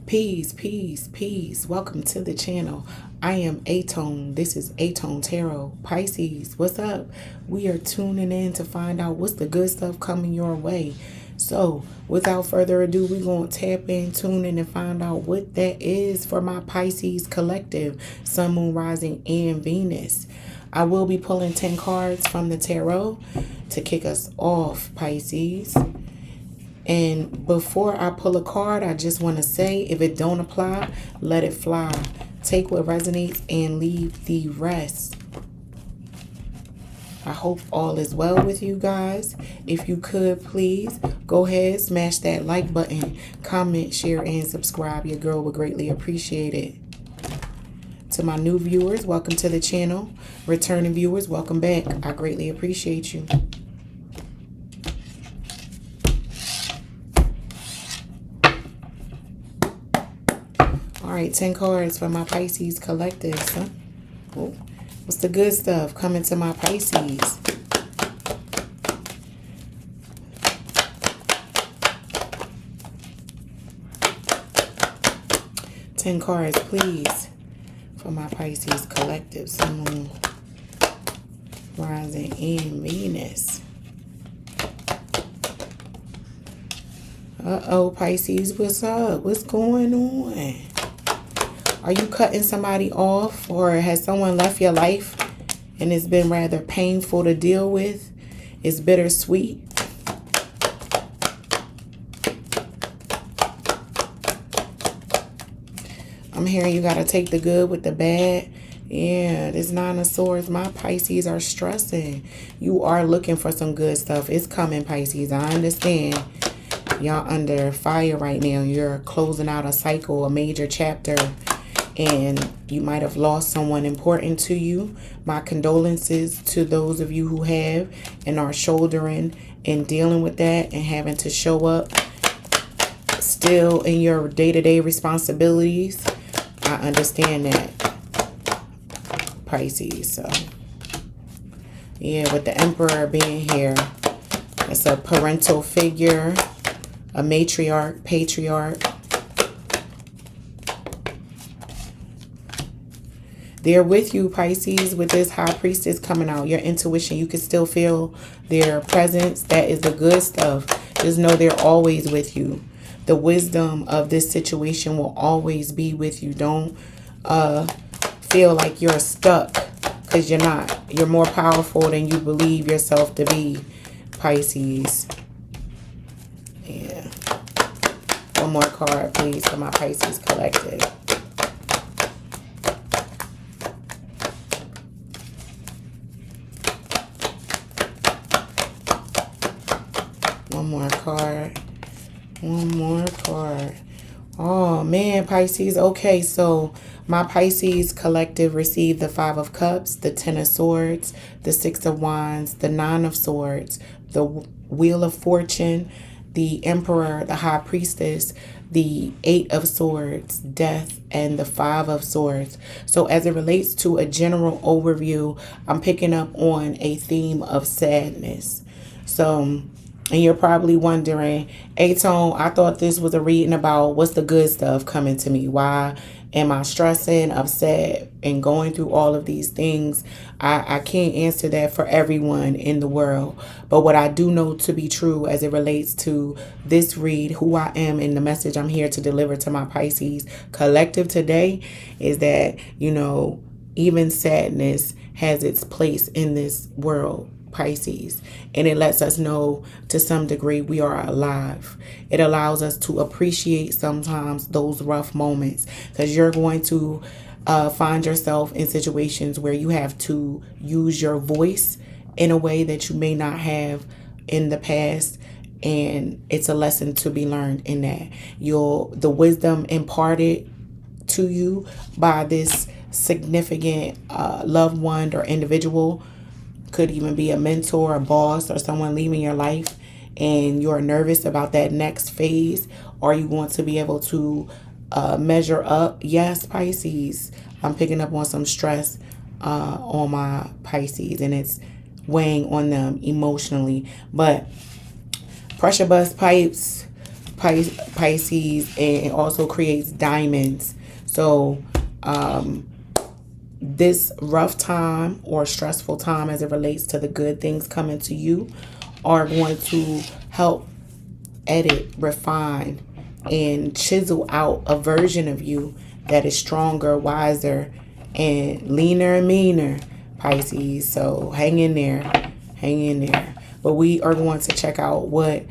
Peace, peace, peace. Welcome to the channel. I am aTone. This is aTone Tarot. Pisces, what's up? We are tuning in to find out what's the good stuff coming your way. So, without further ado, we're going to tap in, tune in, and find out what that is for my Pisces collective, Sun, Moon, Rising, and Venus. I will be pulling 10 cards from the tarot to kick us off, Pisces. And before I pull a card, I just want to say, if it don't apply, let it fly. Take what resonates and leave the rest. I hope all is well with you guys. If you could, please go ahead, smash that like button, comment, share, and subscribe. Your girl would greatly appreciate it. To my new viewers, welcome to the channel. Returning viewers, welcome back. I greatly appreciate you. All right, 10 cards for my Pisces collective. Huh? Oh, what's the good stuff coming to my Pisces? Ten cards, please, for my Pisces collective. Sun, Moon, Rising, and Venus. Uh-oh, Pisces, what's up? What's going on? Are you cutting somebody off, or has someone left your life and it's been rather painful to deal with? It's bittersweet. I'm hearing you got to take the good with the bad. Yeah, this Nine of Swords, my Pisces are stressing. You are looking for some good stuff. It's coming, Pisces. I understand. Y'all under fire right now. You're closing out a cycle, a major chapter. And you might have lost someone important to you. My condolences to those of you who have and are shouldering and dealing with that and having to show up still in your day-to-day responsibilities. I understand that, Pisces. So, yeah, with the Emperor being here, it's a parental figure, a matriarch, patriarch. They're with you, Pisces, with this High Priestess coming out. Your intuition, you can still feel their presence. That is the good stuff. Just know they're always with you. The wisdom of this situation will always be with you. Don't feel like you're stuck, because you're not. You're more powerful than you believe yourself to be, Pisces. Yeah. One more card, please, for my Pisces collective. One more card. One more card. Oh, man, Pisces. Okay, so my Pisces collective received the Five of Cups, the Ten of Swords, the Six of Wands, the Nine of Swords, the Wheel of Fortune, the Emperor, the High Priestess, the Eight of Swords, Death, and the Five of Swords. So as it relates to a general overview, I'm picking up on a theme of sadness. So, and you're probably wondering, aTone, I thought this was a reading about what's the good stuff coming to me. Why am I stressing, upset, and going through all of these things? I can't answer that for everyone in the world. But what I do know to be true as it relates to this read, who I am, and the message I'm here to deliver to my Pisces collective today is that, you know, even sadness has its place in this world, Pisces, and it lets us know to some degree we are alive. It allows us to appreciate sometimes those rough moments, because you're going to find yourself in situations where you have to use your voice in a way that you may not have in the past, and it's a lesson to be learned in that. The wisdom imparted to you by this significant loved one or individual, could even be a mentor, a boss, or someone leaving your life, and you're nervous about that next phase. Are you going to be able to measure up? Yes, Pisces. I'm picking up on some stress on my Pisces, and it's weighing on them emotionally. But pressure bust pipes, Pisces, and it also creates diamonds. So this rough time or stressful time as it relates to the good things coming to you are going to help edit, refine, and chisel out a version of you that is stronger, wiser, and leaner and meaner, Pisces. So hang in there. Hang in there. But we are going to check out what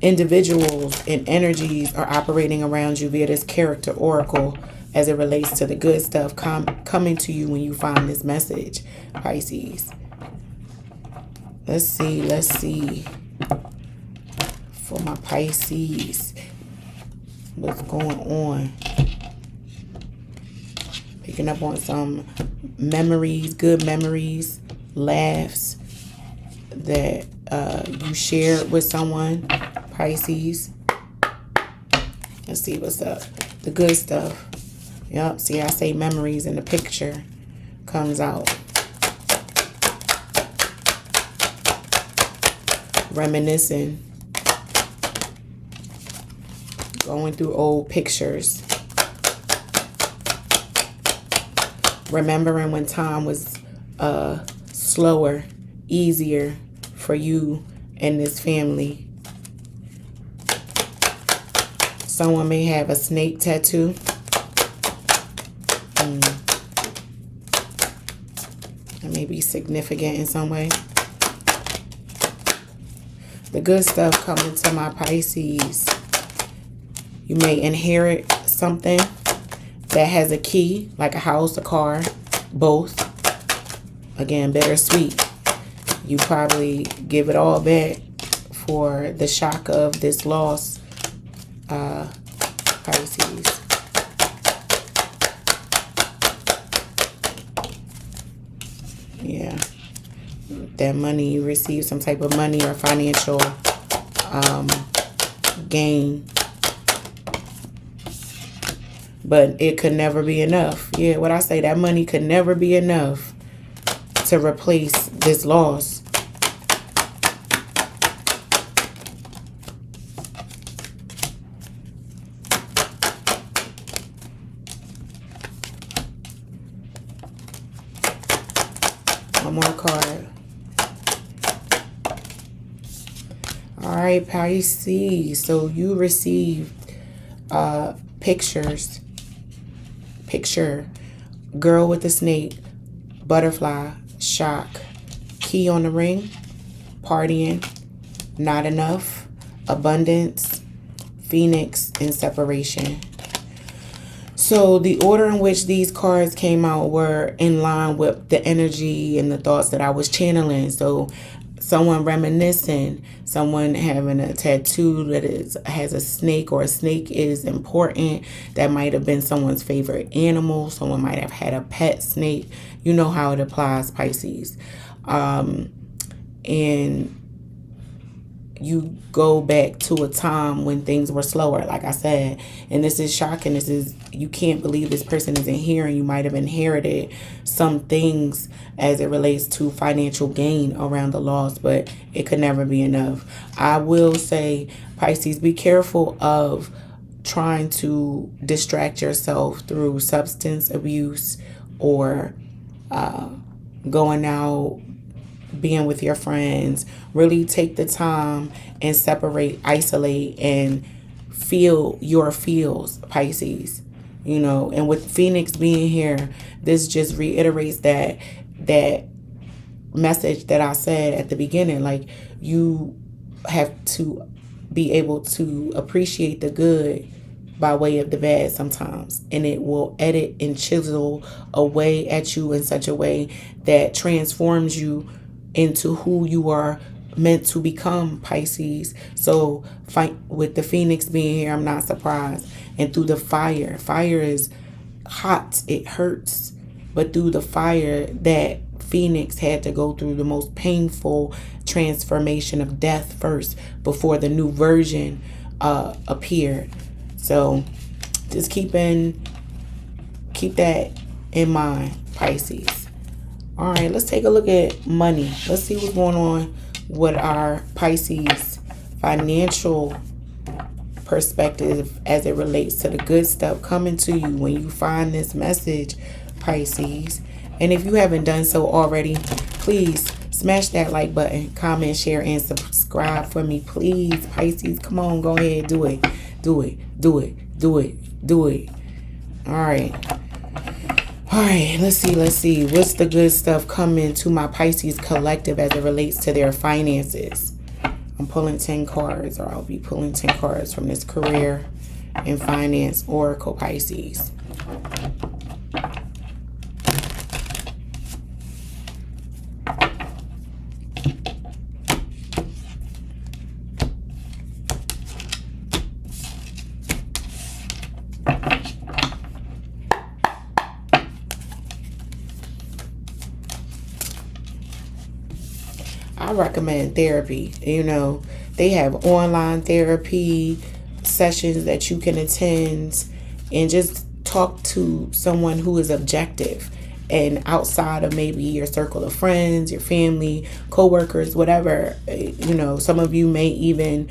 individuals and energies are operating around you via this character oracle as it relates to the good stuff coming to you when you find this message, Pisces. Let's see. For my Pisces, what's going on? Picking up on some memories, good memories, laughs that you shared with someone, Pisces. Let's see what's up. The good stuff. Yep, see, I say memories and the picture comes out. Reminiscing. Going through old pictures. Remembering when time was slower, easier for you and this family. Someone may have a snake tattoo. It may be significant in some way. The good stuff coming to my Pisces. You may inherit something that has a key, like a house, a car, both. Again, bittersweet. You probably give it all back for the shock of this loss, Pisces. Yeah. That money, you receive some type of money or financial gain. But it could never be enough. Yeah, what I say, that money could never be enough to replace this loss. One more card. All right, Pisces. So you received pictures. Picture girl with the snake, butterfly, shock, key on the ring, partying, not enough, abundance, phoenix, and separation. So the order in which these cards came out were in line with the energy and the thoughts that I was channeling. So someone reminiscing, someone having a tattoo that has a snake, or a snake is important. That might have been someone's favorite animal. Someone might have had a pet snake. You know how it applies, Pisces. And you go back to a time when things were slower, like I said. And this is shocking. This is, you can't believe this person isn't here, and you might have inherited some things as it relates to financial gain around the loss, but it could never be enough. I will say, Pisces, be careful of trying to distract yourself through substance abuse or going out, being with your friends. Really take the time and separate, isolate, and feel your feels, Pisces. You know, and with Phoenix being here, this just reiterates that message that I said at the beginning. Like, you have to be able to appreciate the good by way of the bad sometimes, and it will edit and chisel away at you in such a way that transforms you into who you are meant to become, Pisces. So fight with the Phoenix being here, I'm not surprised. And through the fire is hot, it hurts, but through the fire, that Phoenix had to go through the most painful transformation of death first before the new version appeared. So just keep that in mind, Pisces. All right, let's take a look at money. Let's see what's going on with our Pisces financial perspective as it relates to the good stuff coming to you when you find this message, Pisces. And if you haven't done so already, please smash that like button, comment, share, and subscribe for me, please. Pisces, come on, go ahead, do it. Do it, do it, do it, do it. All right. All right, let's see. What's the good stuff coming to my Pisces collective as it relates to their finances? I'm pulling 10 cards, or I'll be pulling 10 cards from this career and finance oracle, Pisces. I recommend therapy. You know, they have online therapy sessions that you can attend and just talk to someone who is objective and outside of maybe your circle of friends, your family, co-workers, whatever. You know, some of you may even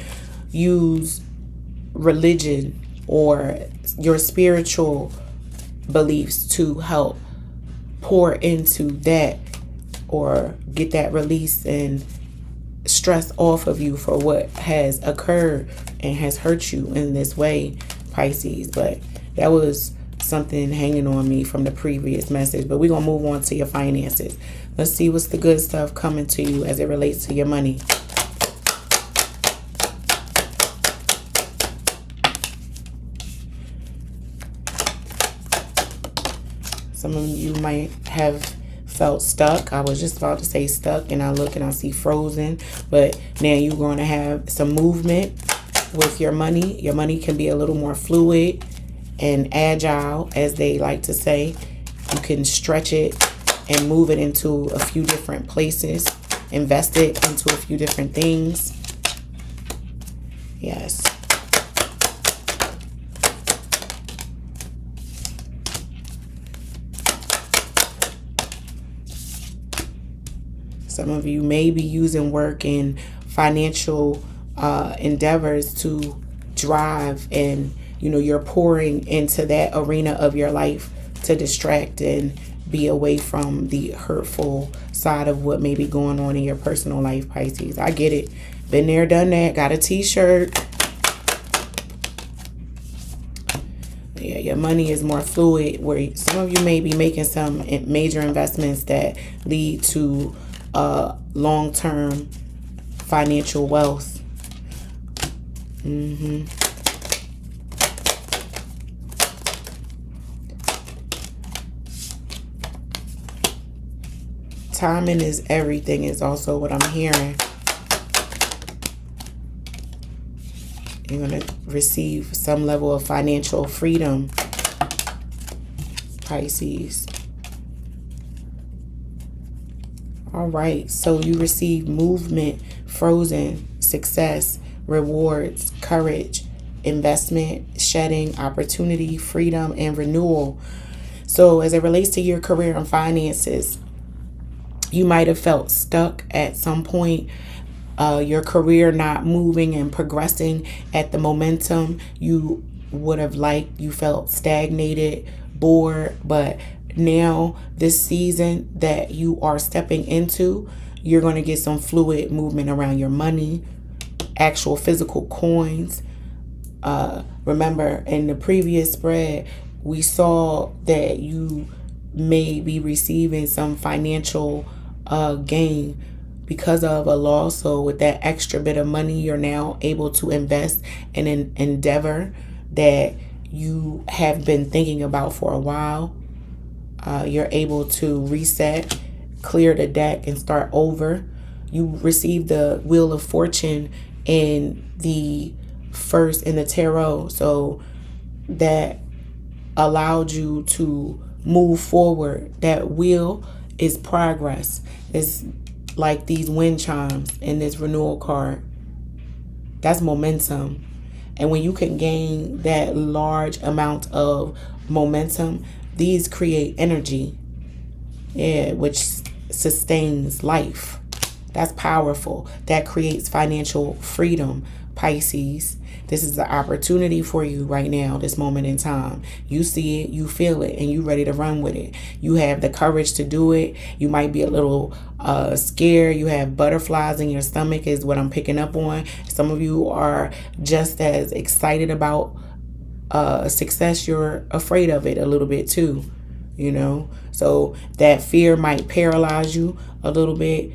use religion or your spiritual beliefs to help pour into that, or get that release and stress off of you for what has occurred and has hurt you in this way, Pisces. But that was something hanging on me from the previous message. But we're going to move on to your finances. Let's see what's the good stuff coming to you as it relates to your money. Some of you might have felt stuck. I was just about to say stuck, and I look and I see frozen, but now you're going to have some movement with your money. Your money can be a little more fluid and agile, as they like to say. You can stretch it and move it into a few different places, invest it into a few different things. Yes. Some of you may be using work and financial endeavors to drive, and you know, you're pouring into that arena of your life to distract and be away from the hurtful side of what may be going on in your personal life, Pisces. I get it. Been there, done that. Got a t-shirt. Yeah, your money is more fluid, where some of you may be making some major investments that lead to long-term financial wealth. Timing is everything is also what I'm hearing. You're going to receive some level of financial freedom, Pisces. All right, so you receive movement, frozen, success, rewards, courage, investment, shedding, opportunity, freedom, and renewal. So as it relates to your career and finances, you might have felt stuck at some point. Your career not moving and progressing at the momentum you would have liked. You felt stagnated, bored, but now this season that you are stepping into, you're going to get some fluid movement around your money, actual physical coins. Remember, in the previous spread, we saw that you may be receiving some financial gain because of a loss. So with that extra bit of money, you're now able to invest in an endeavor that you have been thinking about for a while. You're able to reset, clear the deck, and start over. You receive the Wheel of Fortune in the tarot, so that allowed you to move forward. That wheel is progress. It's like these wind chimes in this renewal card. That's momentum. And when you can gain that large amount of momentum, these create energy, which sustains life. That's powerful. That creates financial freedom, Pisces. This is the opportunity for you right now, this moment in time. You see it, you feel it, and you ready to run with it. You have the courage to do it. You might be a little scared. You have butterflies in your stomach is what I'm picking up on. Some of you are just as excited about success. You're afraid of it a little bit too, you know. So that fear might paralyze you a little bit,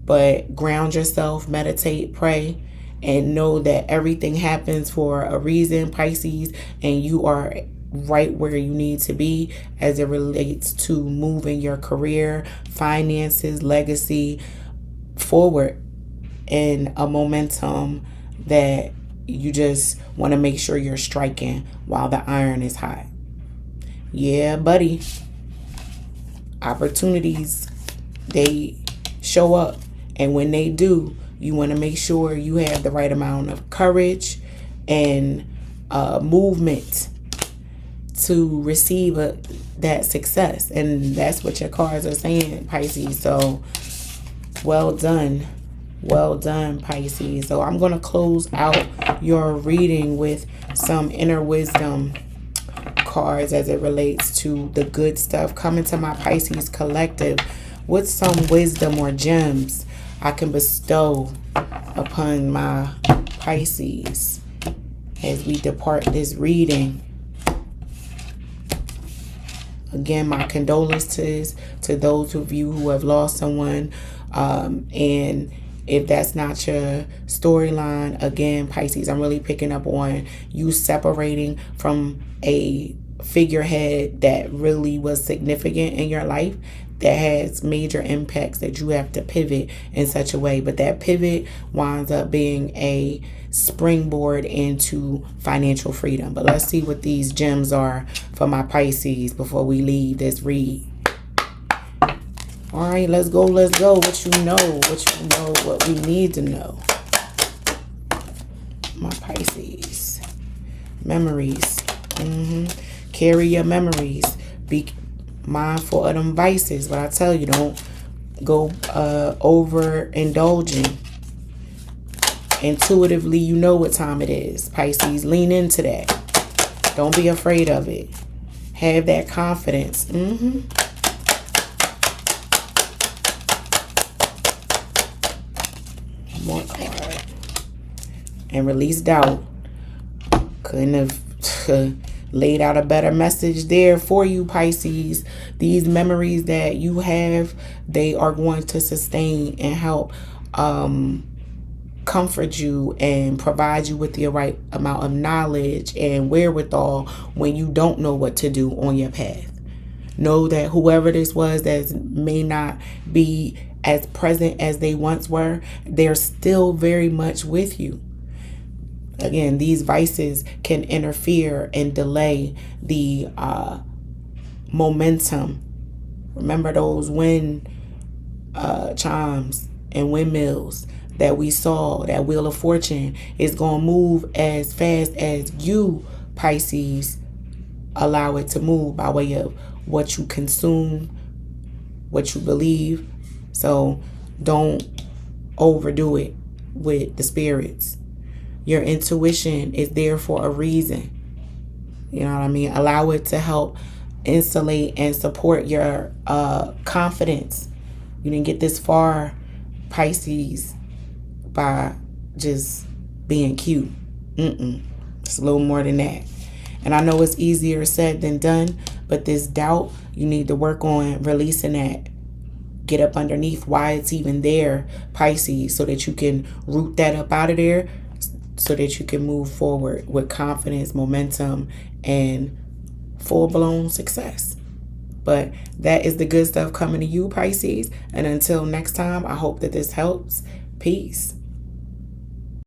but ground yourself, meditate, pray, and know that everything happens for a reason, Pisces, and you are right where you need to be as it relates to moving your career, finances, legacy forward in a momentum that you just want to make sure you're striking while the iron is hot. Yeah, buddy. Opportunities, they show up. And when they do, you want to make sure you have the right amount of courage and movement to receive that success. And that's what your cards are saying, Pisces. So well done. Well done, Pisces. So I'm going to close out your reading with some inner wisdom cards as it relates to the good stuff coming to my Pisces collective, with some wisdom or gems I can bestow upon my Pisces as we depart this reading. Again, my condolences to those of you who have lost someone. And if that's not your storyline, again, Pisces, I'm really picking up on you separating from a figurehead that really was significant in your life, that has major impacts that you have to pivot in such a way. But that pivot winds up being a springboard into financial freedom. But let's see what these gems are for my Pisces before we leave this read. All right, let's go. Let's go. What you know, what we need to know. My Pisces. Memories. Carry your memories. Be mindful of them vices. But I tell you, don't go overindulging. Intuitively, you know what time it is, Pisces. Lean into that. Don't be afraid of it. Have that confidence. More card. And release doubt. Couldn't have laid out a better message there for you, Pisces. These memories that you have, they are going to sustain and help comfort you and provide you with the right amount of knowledge and wherewithal when you don't know what to do on your path. Know that whoever this was that may not be as present as they once were, they're still very much with you. Again, these vices can interfere and delay the momentum. Remember those wind chimes and windmills that we saw. That wheel of fortune is going to move as fast as you, Pisces, allow it to move by way of what you consume, what you believe. So don't overdo it with the spirits. Your intuition is there for a reason. You know what I mean? Allow it to help insulate and support your confidence. You didn't get this far, Pisces, by just being cute. It's a little more than that. And I know it's easier said than done, but this doubt, you need to work on releasing that. Get up underneath why it's even there, Pisces, so that you can root that up out of there, so that you can move forward with confidence, momentum, and full-blown success. But that is the good stuff coming to you, Pisces. And until next time, I hope that this helps. Peace.